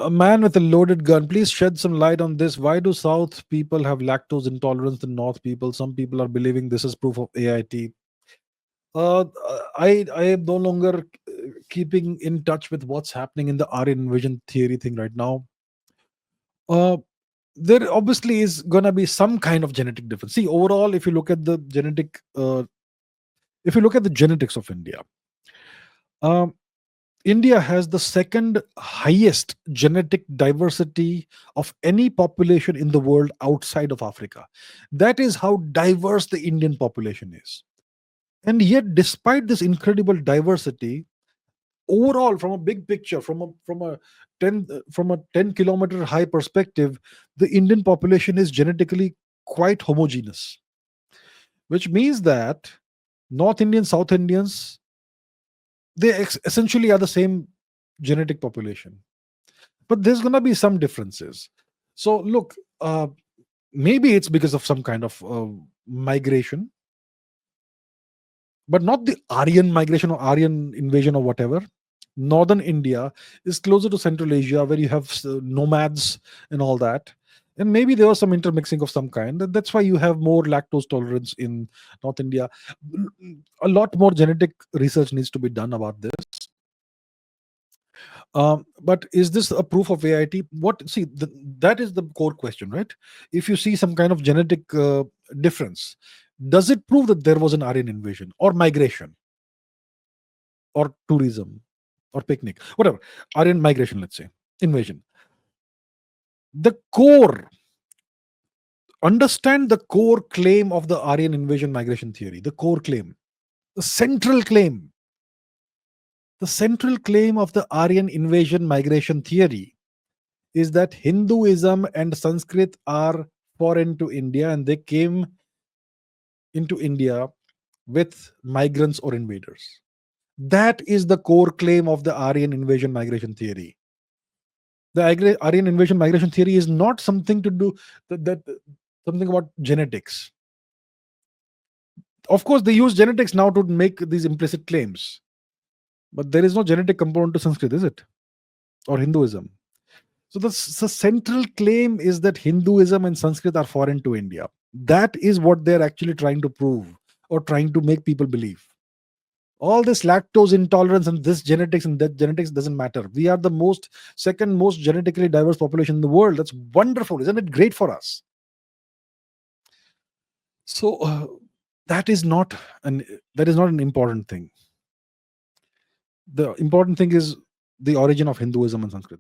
A man with a loaded gun. Please shed some light on this. Why do South people have lactose intolerance than North people? Some people are believing this is proof of AIT. Uh, I am no longer keeping in touch with what's happening in the Aryan invasion theory thing right now. Uh, there obviously is gonna be some kind of genetic difference. See, overall, if you look at the if you look at the genetics of India, um, India has the second highest genetic diversity of any population in the world outside of Africa. That is how diverse the Indian population is. And yet, despite this incredible diversity, overall, from a big picture, from a 10-kilometer high perspective, the Indian population is genetically quite homogeneous, which means that North Indians, South Indians, they essentially are the same genetic population, but there's going to be some differences. So look, maybe it's because of some kind of migration, but not the Aryan migration or Aryan invasion or whatever. Northern India is closer to Central Asia, where you have nomads and all that. And maybe there was some intermixing of some kind. That's why you have more lactose tolerance in North India. A lot more genetic research needs to be done about this. But is this a proof of AIT? That is the core question, right? If you see some kind of genetic difference, does it prove that there was an Aryan invasion or migration or tourism or picnic, whatever? Aryan migration, let's say, invasion. The core, understand the core claim of the Aryan invasion migration theory, the core claim, the central claim. The central claim of the Aryan invasion migration theory is that Hinduism and Sanskrit are foreign to India and they came into India with migrants or invaders. That is the core claim of the Aryan invasion migration theory. The Aryan invasion migration theory is not something to do that something about genetics. Of course, they use genetics now to make these implicit claims, but there is no genetic component to Sanskrit, is it? Or Hinduism? So the central claim is that Hinduism and Sanskrit are foreign to India. That is what they're actually trying to prove or trying to make people believe. All this lactose intolerance and this genetics and that genetics doesn't matter. We are the second most genetically diverse population in the world. That's wonderful. Isn't it great for us? So that is not an important thing. The important thing is the origin of Hinduism and Sanskrit.